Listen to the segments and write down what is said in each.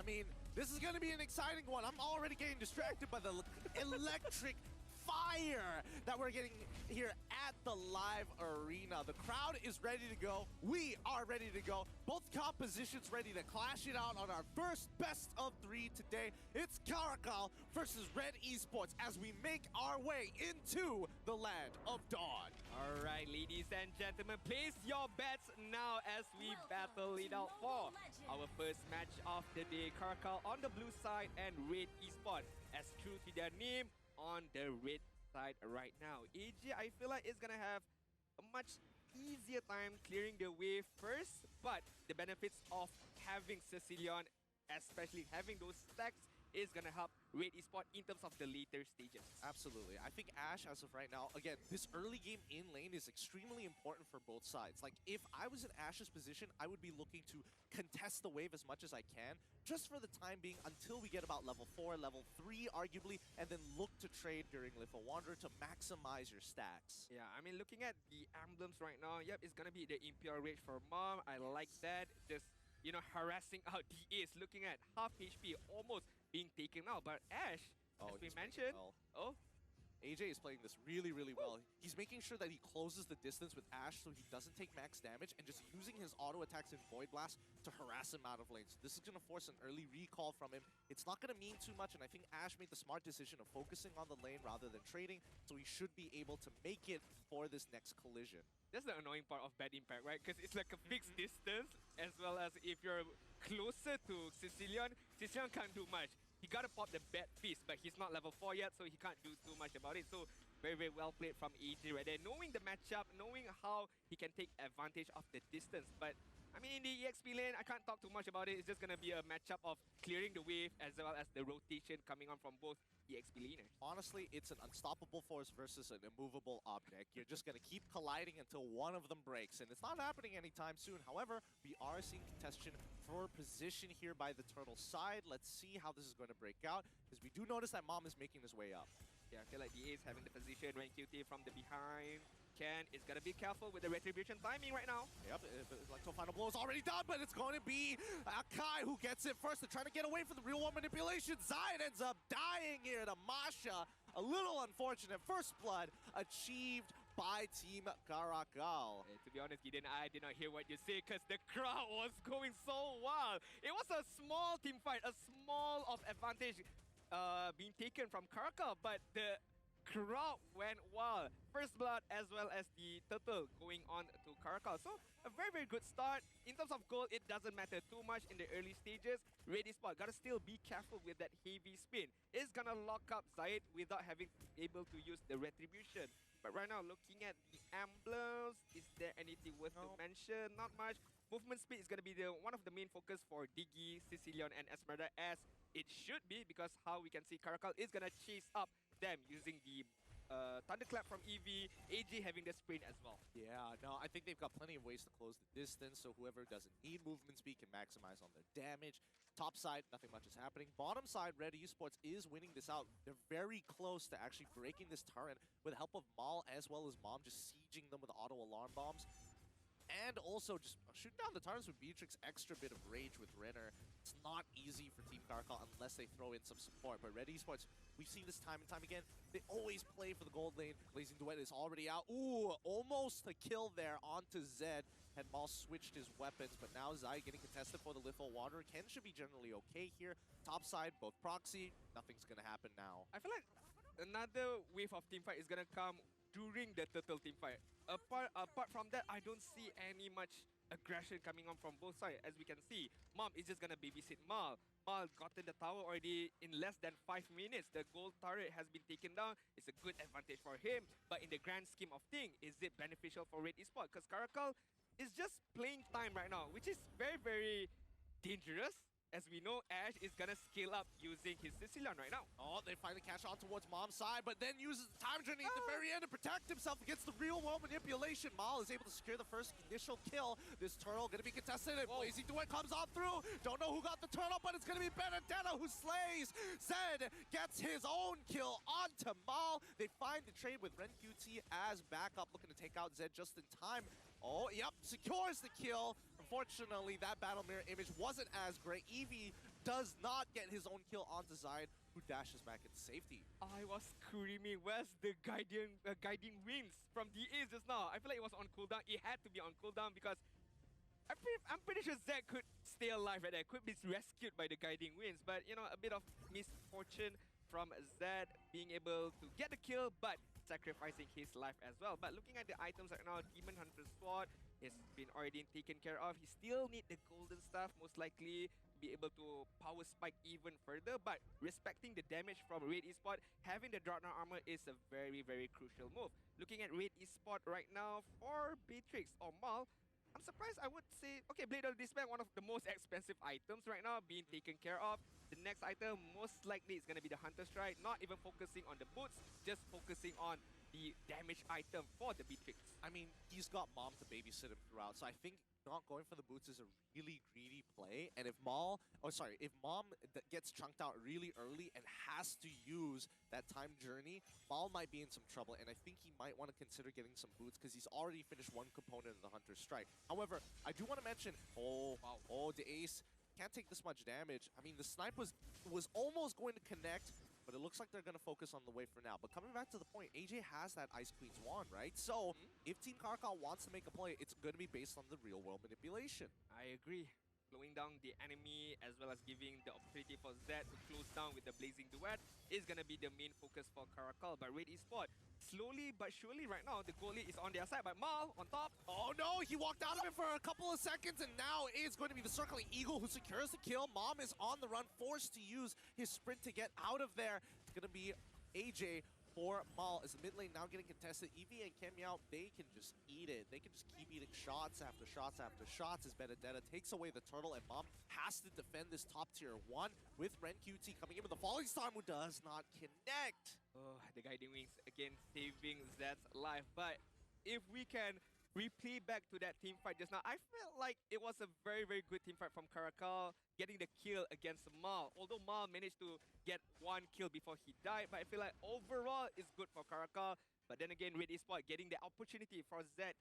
I mean, this is going to be an exciting one. I'm already getting distracted by the electric fire that we're getting here at the live arena. The crowd is ready to go. We are ready to go. Both compositions ready to clash it out on our first best of 3 today. It's CARACAL versus Red Esports as we make our way into the land of dawn. All right, ladies and gentlemen, place your bets now as we battle it out for our first match of the day. CARACAL on the blue side and Red Esports, as true to their name, on the red side right now. AJ, I feel like it's gonna have a much easier time clearing the way first, but the benefits of having Sicilian, especially having those stacks, is gonna help Red Esports in terms of the later stages. Absolutely. I think Ash, as of right now, again, this early game in lane is extremely important for both sides. Like, if I was in Ash's position, I would be looking to contest the wave as much as I can, just for the time being, until we get about level 4, level 3, arguably, and then look to trade during Little Wanderer to maximize your stacks. Yeah, I mean, looking at the emblems right now, yep, it's gonna be the MPL Rage for Mom. I like that. Just, you know, harassing out the Ace, looking at half HP, almost being taken out. But Ash, as we mentioned, AJ is playing this really, really well. He's making sure that he closes the distance with Ash so he doesn't take max damage, and just using his auto attacks and Void Blast to harass him out of lane. So this is going to force an early recall from him. It's not going to mean too much, and I think Ash made the smart decision of focusing on the lane rather than trading, so he should be able to make it for this next collision. That's the annoying part of Bad Impact, right? Because it's like a fixed distance, as well as if you're closer to Sicilian, Sicilian can't do much. He gotta pop the Bad Fist, but he's not level 4 yet, so he can't do too much about it. So very, very well played from AJ right there. Knowing the matchup, knowing how he can take advantage of the distance. But I mean, in the EXP lane, I can't talk too much about it. It's just gonna be a matchup of clearing the wave as well as the rotation coming on from both EXP laners. Honestly, it's an unstoppable force versus an immovable object. You're just going to keep colliding until one of them breaks, and it's not happening anytime soon. However, we are seeing contestation for position here by the turtle side. Let's see how this is going to break out, because we do notice that Mom is making his way up. Yeah, I feel like the Ace having the position, when QT from the behind. Ken is going to be careful with the retribution timing right now. Yep, Electro Final Blow is already done, but it's going to be Kai who gets it first. They're trying to get away from the real world manipulation. Zion ends up dying here to Masha. A little unfortunate. First blood achieved by Team CARACAL. Hey, to be honest, Gideon, I did not hear what you said because the crowd was going so wild. It was a small team fight, a small of advantage being taken from CARACAL, but the crowd went wild. First blood as well as the turtle going on to CARACAL. So a very, very good start. In terms of gold, it doesn't matter too much in the early stages. Red Esports gotta still be careful with that heavy spin. It's gonna lock up Zayed without having able to use the retribution. But right now, looking at the emblems, is there anything worth to mention? Not much. Movement speed is going to be one of the main focus for Diggy, Sicilian, and Esmeralda, as it should be, because how we can see CARACAL is going to chase up them using the Thunderclap from EV, AJ having the sprint as well. Yeah, no, I think they've got plenty of ways to close the distance, so whoever doesn't need movement speed can maximize on their damage. Top side, nothing much is happening. Bottom side, Red Esports is winning this out. They're very close to actually breaking this turret with the help of Maul as well as Mom, just sieging them with auto alarm bombs. And also just shooting down the turrets with Beatrix, extra bit of rage with Renner. It's not easy for Team CARACAL unless they throw in some support. But Red Esports, we've seen this time and time again, they always play for the gold lane. Blazing Duet is already out. Ooh, almost a kill there onto Zed. Had Maul switched his weapons, but now Zai getting contested for the Little Wanderer. Ken should be generally okay here. Top side, both proxy, nothing's gonna happen now. I feel like another wave of teamfight is gonna come during the turtle teamfight. Apart from that, I don't see any much aggression coming on from both sides. As we can see, Mom is just gonna babysit Mal. Mal gotten the tower already in less than 5 minutes. The gold turret has been taken down. It's a good advantage for him. But in the grand scheme of things, is it beneficial for Red Esports? Because CARACAL is just playing time right now, which is very, very dangerous. As we know, Ash is gonna scale up using his Sicilian right now. Oh, they finally catch on towards Mom's side, but then uses the time journey at the very end to protect himself against the real world manipulation. Mal is able to secure the first initial kill. This turtle gonna be contested, and Blazing Duet comes on through. Don't know who got the turtle, but it's gonna be Benedetta who slays. Zed gets his own kill onto Mal. They find the trade with Ren QT as backup, looking to take out Zed just in time. Oh, yep, secures the kill from unfortunately, that battle mirror image wasn't as great. Eevee does not get his own kill onto Zayed, who dashes back into safety. I was screaming, where's the guiding wings from DA just now? I feel like it was on cooldown. It had to be on cooldown because I'm pretty sure Zed could stay alive right there, could be rescued by the guiding winds. But, you know, a bit of misfortune from Zed being able to get the kill, but sacrificing his life as well. But looking at the items right now, Demon Hunter Sword has been already taken care of. He still need the golden stuff, most likely, to be able to power spike even further. But respecting the damage from Red Esport, having the Dreadnought armor is a very, very crucial move. Looking at Red Esport right now for Beatrix or Mal, I'm surprised. I would say, okay, Blade of Despair, one of the most expensive items right now, being taken care of. The next item, most likely, is going to be the Hunter Strike. Not even focusing on the boots, just focusing on the damage item for the Beatrix. I mean, he's got Mom to babysit him throughout, so I think not going for the boots is a really greedy play. And if if Mom gets chunked out really early and has to use that time journey, Mal might be in some trouble. And I think he might want to consider getting some boots because he's already finished one component of the Hunter Strike. However, I do want to mention, the Ace can't take this much damage. I mean, the snipe was almost going to connect, but it looks like they're going to focus on the wave for now. But coming back to the point, AJ has that Ice Queen's wand, right? So if Team CARACAL wants to make a play, it's going to be based on the real-world manipulation. I agree. Slowing down the enemy as well as giving the opportunity for Zed to close down with the Blazing Duet is going to be the main focus for CARACAL. But Red Esport, slowly but surely right now, the goal lead is on their side. But Mal on top. Oh no, he walked out of it for a couple of seconds, and now it's going to be the Circling Eagle who secures the kill. Mom is on the run, forced to use his sprint to get out of there. It's going to be AJ for Mal as the mid lane now getting contested. Eevee and Kemyao, they can just eat it. They can just keep eating shots after shots after shots as Benedetta takes away the turtle, and Mom has to defend this top tier 1 with Ren QT coming in with the Falling Star who does not connect. Oh, the Guiding Wings again saving Zed's life. But if we can replay back to that team fight just now, I felt like it was a very, very good team fight from CARACAL, getting the kill against Mal. Although Mal managed to get one kill before he died, but I feel like overall it's good for CARACAL. But then again, Red Esport getting the opportunity for Zaid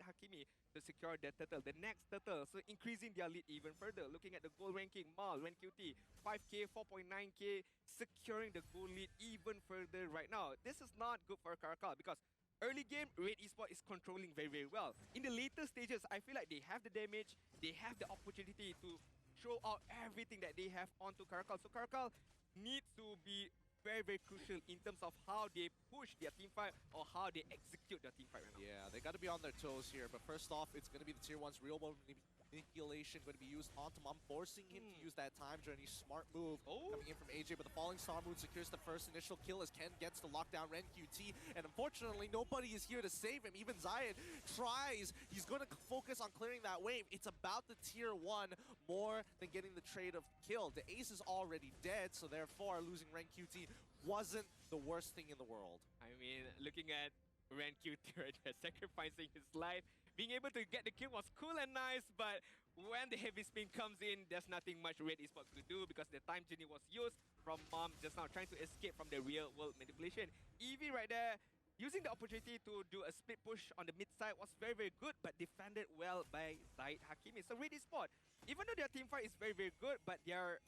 Hakimi to secure the turtle, the next turtle, so increasing their lead even further. Looking at the goal ranking, Mal, Ren QT, 5k, 4.9k, securing the goal lead even further right now. This is not good for CARACAL because early game, Red Esport is controlling very, very well. In the later stages, I feel like they have the damage, they have the opportunity to show out everything that they have onto CARACAL. So CARACAL needs to be very, very crucial in terms of how they push their team fight or how they execute their team fight right now. Yeah, they got to be on their toes here. But first off, it's going to be the tier 1's real world manipulation going to be used onto Mom, forcing him to use that time journey. Smart move coming in from AJ, but the Falling Star Moon secures the first initial kill as Ken gets to lock down Ren QT, and unfortunately nobody is here to save him. Even Zayed tries. He's going to focus on clearing that wave. It's about the tier 1 more than getting the trade of kill. The Ace is already dead, so therefore losing Ren QT wasn't the worst thing in the world. I mean, looking at Ren QT right there, sacrificing his life, being able to get the kill was cool and nice, but when the heavy spin comes in, there's nothing much Red Esports could do because the time journey was used from Mom just now, trying to escape from the real world manipulation. Eevee right there, using the opportunity to do a split push on the mid side was very, very good, but defended well by Zaid Hakimi. So Red Esports, even though their team fight is very, very good, but their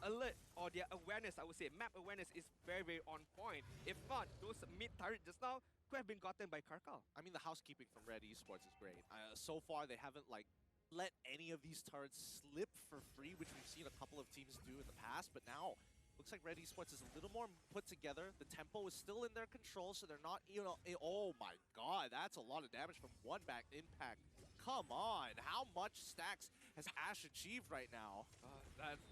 alert or their awareness, I would say, map awareness is very, very on point. If not, those mid turret just now could have been gotten by CARACAL. I mean, the housekeeping from Red Esports is great. So far, they haven't let any of these turrets slip for free, which we've seen a couple of teams do in the past. But now, looks like Red Esports is a little more put together. The tempo is still in their control, so they're not, oh my god, that's a lot of damage from one back impact. Come on, how much stacks has Ash achieved right now?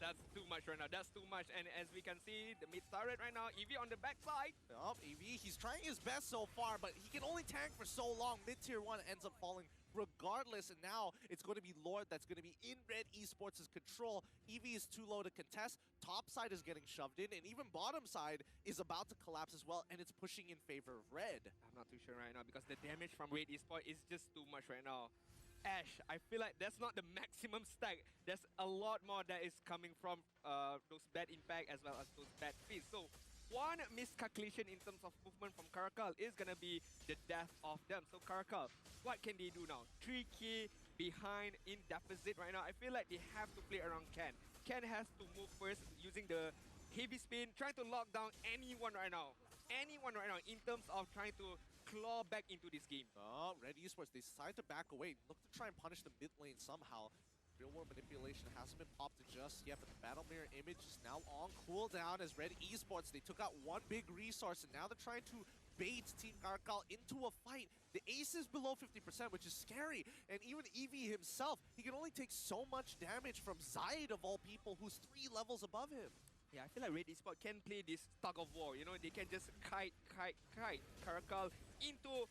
That's too much right now. That's too much. And as we can see, the mid turret right now, Eevee on the backside. Eevee, he's trying his best so far, but he can only tank for so long. Mid tier 1 ends up falling regardless, and now it's going to be Lord that's going to be in Red Esports' control. Eevee is too low to contest. Top side is getting shoved in, and even bottom side is about to collapse as well, and it's pushing in favor of Red. I'm not too sure right now because the damage from Red Esports is just too much right now. Ash, I feel like that's not the maximum stack. There's a lot more that is coming from those bad impact as well as those bad feeds. So one miscalculation in terms of movement from CARACAL is gonna be the death of them. So CARACAL, what can they do now? 3k behind in deficit right now. I feel like they have to play around Ken. Ken has to move first using the heavy spin, trying to lock down anyone right now. Anyone right now in terms of trying to claw back into this game. Oh, Red Esports, they decide to back away. Look to try and punish the mid lane somehow. Real world manipulation hasn't been popped just yet, but the battle mirror image is now on cooldown as Red Esports, they took out one big resource, and now they're trying to bait Team CARACAL into a fight. The ace is below 50%, which is scary, and even Eevee himself, he can only take so much damage from Zaid of all people, who's 3 levels above him. Yeah, I feel like Red Esports can play this tug of war, you know, they can just kite CARACAL into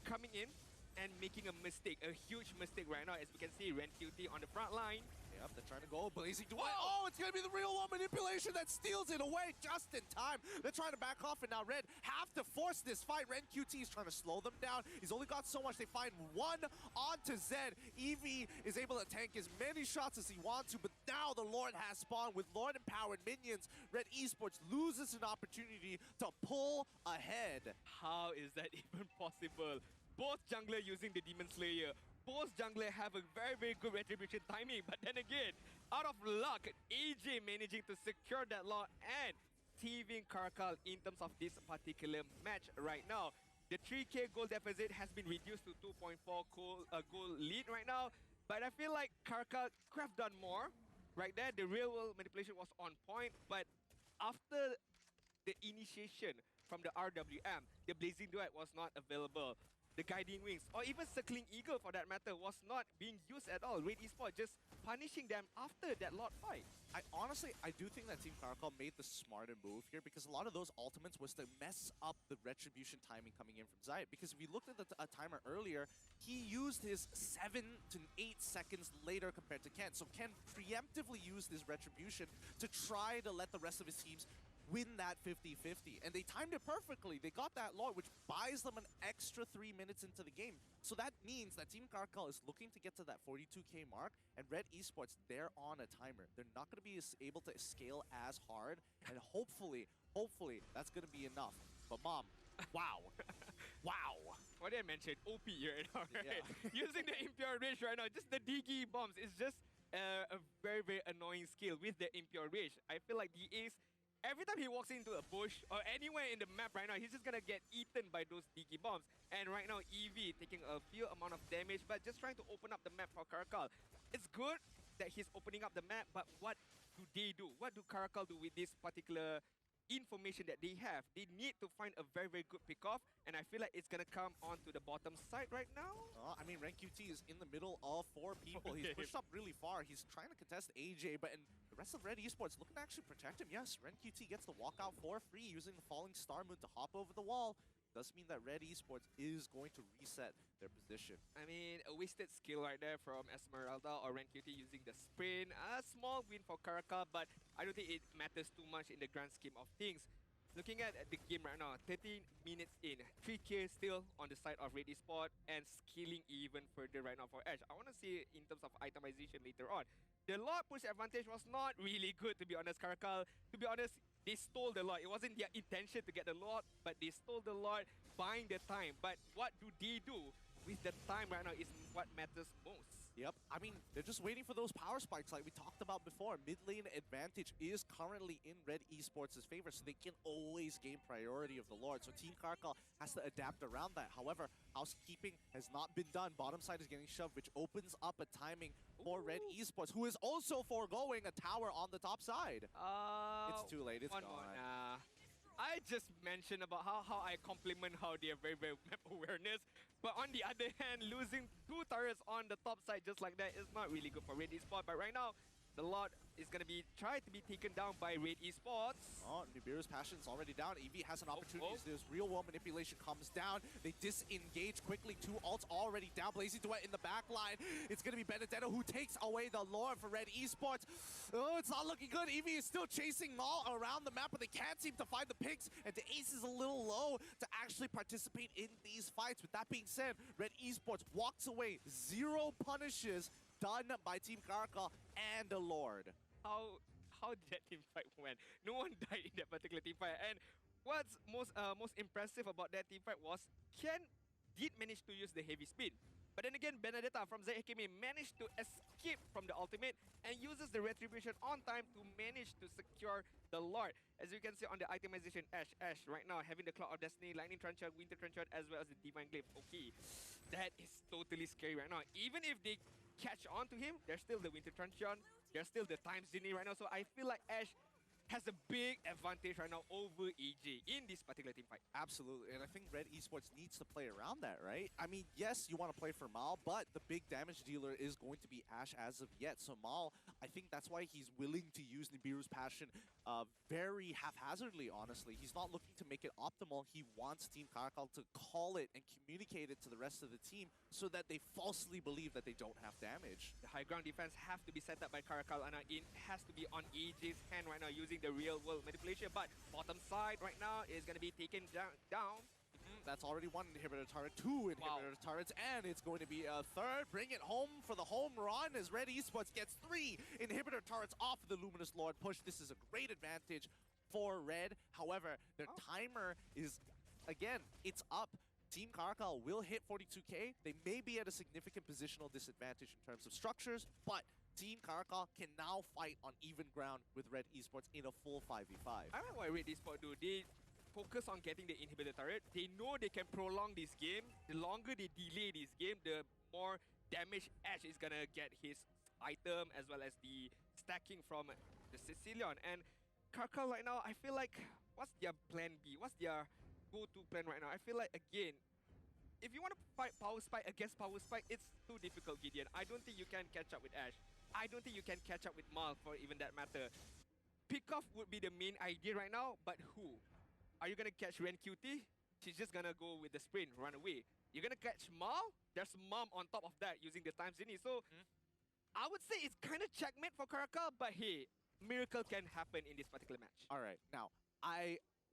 coming in and making a mistake, a huge mistake right now. As we can see, RenQT on the front line. Yep, they're trying to go blazing to oh, it's gonna be the real one manipulation that steals it away just in time. They're trying to back off, and now Red have to force this fight. RenQT is trying to slow them down. He's only got so much. They find one onto Zed. Eevee is able to tank as many shots as he wants to, but now the Lord has spawned. With Lord empowered minions, Red Esports loses an opportunity to pull ahead. How is that even possible? Both jungler using the Demon Slayer. Both jungler have a very good retribution timing. But then again, out of luck, AJ managing to secure that lot and TVing CARACAL in terms of this particular match right now. The 3k goal deficit has been reduced to 2.4 goal lead right now. But I feel like CARACAL could have done more. Right there, the real world manipulation was on point. But after the initiation from the RWM, the Blazing Duet was not available. The Guiding Wings, or even Circling Eagle for that matter, was not being used at all. Red Esports just punishing them after that Lord fight. I do think that Team CARACAL made the smarter move here, because a lot of those ultimates was to mess up the retribution timing coming in from Zayat. Because if we looked at the timer earlier, he used his 7 to 8 seconds later compared to Ken. So Ken preemptively used his retribution to try to let the rest of his teams win that 50-50, and they timed it perfectly. They got that Lord, which buys them an extra 3 minutes into the game. So that means that Team CARACAL is looking to get to that 42k mark, and Red Esports, they're on a timer. They're not going to be able to scale as hard, and hopefully that's going to be enough. But Mom, wow. Wow. What did I mention? OP right now, right? Yeah. Using the Impure Rage right now, just the DG bombs is just a very annoying skill with the Impure Rage. I feel like the Ace, every time he walks into a bush or anywhere in the map right now, he's just gonna get eaten by those DG bombs. And right now, Eevee taking a few amount of damage, but just trying to open up the map for CARACAL. It's good that he's opening up the map, but what do they do? What do CARACAL do with this particular information that they have? They need to find a very good pick-off, and I feel like it's gonna come onto the bottom side right now. I mean, RenQT is in the middle of 4 people. Okay. He's pushed up really far. He's trying to contest AJ, but the rest of Red Esports looking to actually protect him. Yes, RenQT gets the walkout for free using the Falling Star Moon to hop over the wall. Does mean that Red Esports is going to reset their position. I mean, a wasted skill right there from Esmeralda or RenQT using the sprint. A small win for CARACAL, but I don't think it matters too much in the grand scheme of things. Looking at the game right now, 13 minutes in, 3k still on the side of Red Esports and scaling even further right now for Edge. I want to see in terms of itemization later on. The Lord push advantage was not really good, to be honest, CARACAL. To be honest, they stole the Lord. It wasn't their intention to get the Lord, but they stole the Lord, buying the time. But what do they do with the time right now is what matters most. Yep, I mean, they're just waiting for those power spikes like we talked about before. Mid lane advantage is currently in Red Esports' favor, so they can always gain priority of the Lord. So Team CARACAL has to adapt around that. However, housekeeping has not been done. Bottom side is getting shoved, which opens up a timing for Red Esports, who is also foregoing a tower on the top side. It's too late, it's gone. I just mentioned about how I compliment how they have very map awareness. But on the other hand, losing 2 turrets on the top side just like that is not really good for Red Esports. But right now, the Lord is going to be tried to be taken down by Red Esports. Oh, Nibiru's passion's already down. Eevee has an opportunity. This real world manipulation comes down. They disengage quickly. 2 ults already down. Blazing Duet in the back line. It's going to be Benedetto who takes away the Lord for Red Esports. Oh, it's not looking good. Eevee is still chasing all around the map, but they can't seem to find the picks. And the ace is a little low to actually participate in these fights. With that being said, Red Esports walks away. 0 punishes done by Team CARACAL and the Lord. How did that team fight went? No one died in that particular team fight. And what's most impressive about that team fight was Ken did manage to use the heavy spin. But then again, Benedetta from ZHKME managed to escape from the ultimate and uses the retribution on time to manage to secure the Lord. As you can see on the itemization, Ash right now having the Cloud of Destiny, Lightning Truncheon, Winter Truncheon, as well as the Divine Glaive. Okay, that is totally scary right now. Even if they catch on to him, there's still the Winter Truncheon, there's still the Time Genie right now. So I feel like Ash has a big advantage right now over EJ in this particular team fight. Absolutely, and I think Red Esports needs to play around that, right? I mean, yes, you want to play for Mal, but the big damage dealer is going to be Ash as of yet. So Mal, I think that's why he's willing to use Nibiru's Passion very haphazardly, honestly. He's not looking to make it optimal. He wants Team CARACAL to call it and communicate it to the rest of the team so that they falsely believe that they don't have damage. The high ground defense have to be set up by CARACAL, and it has to be on EJ's hand right now using the real world manipulation. But bottom side right now is going to be taken down. That's already one inhibitor turret, two inhibitor turrets, and it's going to be a third. Bring it home for the home run as Red Esports gets 3 inhibitor turrets off the Luminous Lord push. This is a great advantage for Red. However, their timer is, again, it's up. Team CARACAL will hit 42k. They may be at a significant positional disadvantage in terms of structures, but Team CARACAL can now fight on even ground with Red Esports in a full 5v5. I like what Red Esports do. They focus on getting the inhibitor turret. They know they can prolong this game. The longer they delay this game, the more damage Ash is gonna get his item as well as the stacking from the Sicilian. And CARACAL right now, I feel like, what's their plan B? What's their go-to plan right now? I feel like, again, if you want to fight Power Spike against Power Spike, it's too difficult, Gideon. I don't think you can catch up with Ash. I don't think you can catch up with Mal for even that matter. Pick-off would be the main idea right now, but who? Are you going to catch Ren QT? She's just going to go with the sprint, run away. You're going to catch Mal? There's Mom on top of that using the Time Genie. So I would say it's kind of checkmate for CARACAL, but hey, miracle can happen in this particular match. All right, now,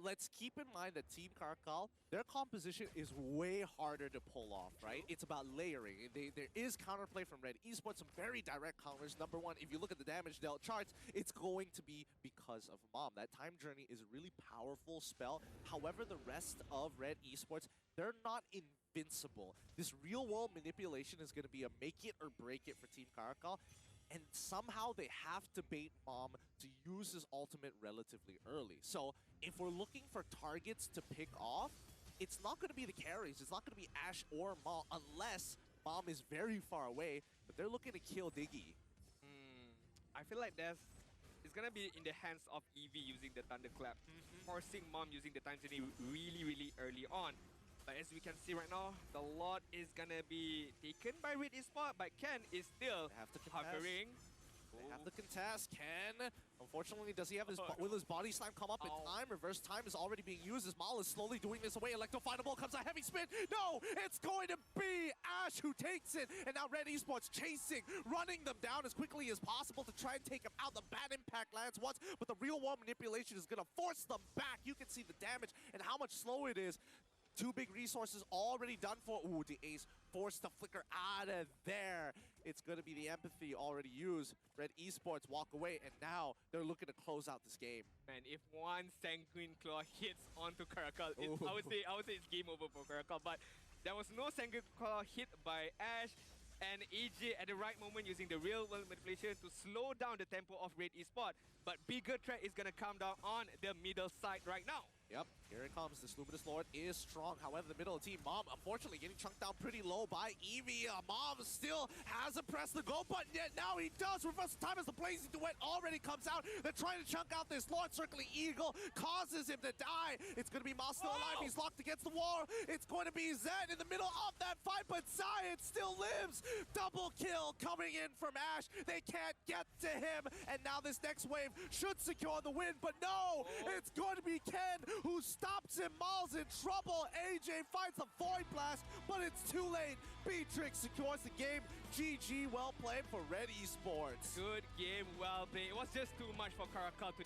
let's keep in mind that Team CARACAL, their composition is way harder to pull off, right? It's about layering. There is counterplay from Red Esports, some very direct counters. Number one, if you look at the damage dealt charts, it's going to be because of Mom. That Time Journey is a really powerful spell. However, the rest of Red Esports, they're not invincible. This real-world manipulation is going to be a make it or break it for Team CARACAL. And somehow they have to bait Mom to use his ultimate relatively early. So if we're looking for targets to pick off, it's not going to be the carries. It's not going to be Ash or Mom unless Mom is very far away. But they're looking to kill Diggy. I feel like it's going to be in the hands of Eevee using the Thunderclap. Forcing Mom using the Time Genie really early on. But as we can see right now, the lot is gonna be taken by Red Esports, but Ken is still hovering. They have the contest. Ken, unfortunately, does he have his will his body slam come up in time? Reverse time is already being used as Mal is slowly doing this away. Electro-Final comes a heavy spin. No, it's going to be Ash who takes it. And now Red Esports chasing, running them down as quickly as possible to try and take him out. The bad impact lands once, but the real-world manipulation is gonna force them back. You can see the damage and how much slow it is. 2 big resources already done for. Ooh, the ace forced to flicker out of there. It's going to be the empathy already used. Red Esports walk away, and now they're looking to close out this game. Man, if one Sanguine Claw hits onto CARACAL, I would say it's game over for CARACAL. But there was no Sanguine Claw hit by Ash. And EJ at the right moment using the real world manipulation to slow down the tempo of Red Esports. But bigger threat is going to come down on the middle side right now. Yep, here it comes. This Luminous Lord is strong. However, the middle team, Mom, unfortunately getting chunked down pretty low by Eevee. Mom still hasn't pressed the go button yet. Now he does. Reverse time as the Blazing Duet already comes out. They're trying to chunk out this Lord. Circling Eagle causes him to die. It's going to be Mom still alive. He's locked against the wall. It's going to be Zed in the middle of that fight, but Zion still lives. Double kill coming in from Ash. They can't get to him. And now this next wave should secure the win, but no, it's going to be Ken who stops him. Mal's in trouble. AJ finds the Void Blast, but it's too late. Beatrix secures the game. GG, well played for Red Esports. Good game, well played. It was just too much for CARACAL to